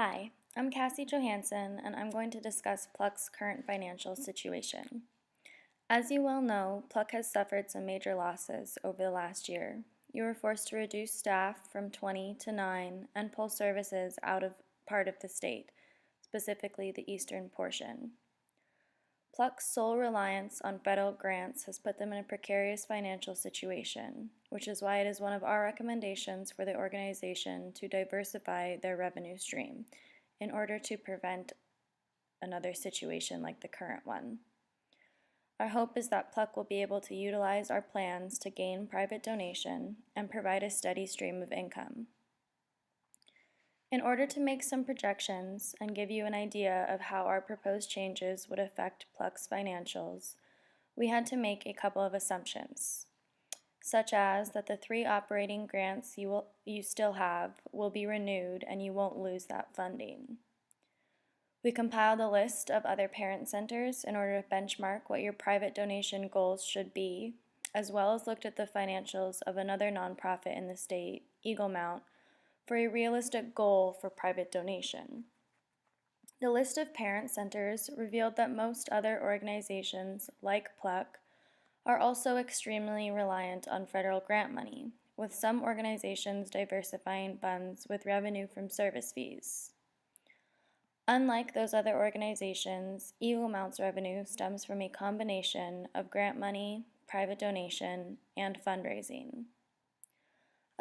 Hi, I'm Cassie Johansson, and I'm going to discuss Pluck's current financial situation. As you well know, Pluck has suffered some major losses over the last year. You were forced to reduce staff from 20 to 9 and pull services out of part of the state, specifically the eastern portion. Pluck's sole reliance on federal grants has put them in a precarious financial situation, which is why it is one of our recommendations for the organization to diversify their revenue stream in order to prevent another situation like the current one. Our hope is that Pluck will be able to utilize our plans to gain private donation and provide a steady stream of income. In order to make some projections and give you an idea of how our proposed changes would affect Pluck's financials, we had to make a couple of assumptions, such as that the 3 operating grants you still have will be renewed and you won't lose that funding. We compiled a list of other parent centers in order to benchmark what your private donation goals should be, as well as looked at the financials of another nonprofit in the state, Eagle Mount, for a realistic goal for private donation. The list of parent centers revealed that most other organizations, like Pluck, are also extremely reliant on federal grant money, with some organizations diversifying funds with revenue from service fees. Unlike those other organizations, Eagle Mount's revenue stems from a combination of grant money, private donation, and fundraising.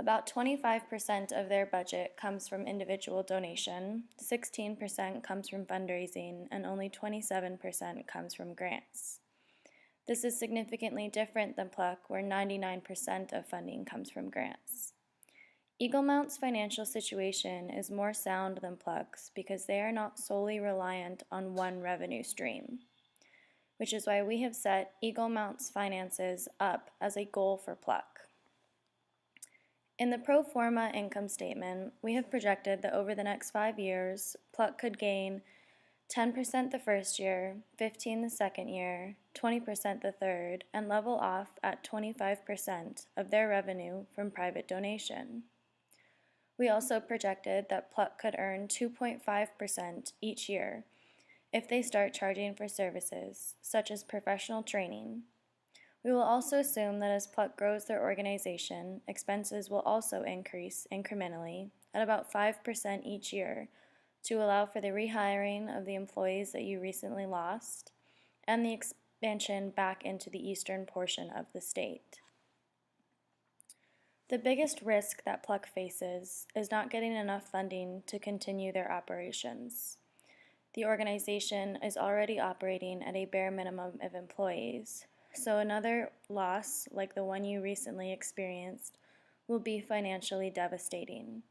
About 25% of their budget comes from individual donation, 16% comes from fundraising, and only 27% comes from grants. This is significantly different than Pluck, where 99% of funding comes from grants. Eagle Mount's financial situation is more sound than Pluck's because they are not solely reliant on one revenue stream, which is why we have set Eagle Mount's finances up as a goal for Pluck. In the pro forma income statement, we have projected that over the next 5 years, Pluck could gain 10% the first year, 15% the second year, 20% the third, and level off at 25% of their revenue from private donation. We also projected that Pluck could earn 2.5% each year if they start charging for services, such as professional training. We will also assume that as Pluck grows their organization, expenses will also increase incrementally at about 5% each year to allow for the rehiring of the employees that you recently lost and the expansion back into the eastern portion of the state. The biggest risk that Pluck faces is not getting enough funding to continue their operations. The organization is already operating at a bare minimum of employees, so another loss like the one you recently experienced will be financially devastating.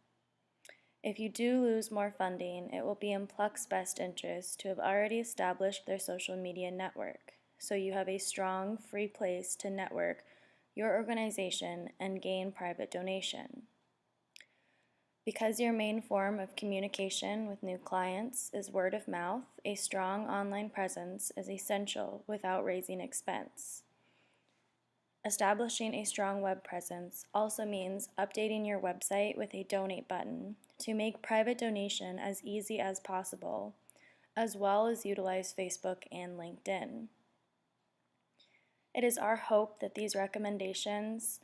If you do lose more funding, it will be in Pluck's best interest to have already established their social media network, so you have a strong, free place to network your organization and gain private donation. Because your main form of communication with new clients is word of mouth, a strong online presence is essential without raising expense. Establishing a strong web presence also means updating your website with a donate button to make private donation as easy as possible, as well as utilize Facebook and LinkedIn. It is our hope that these recommendations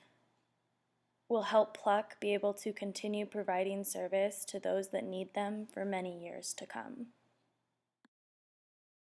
will help Pluck be able to continue providing service to those that need them for many years to come.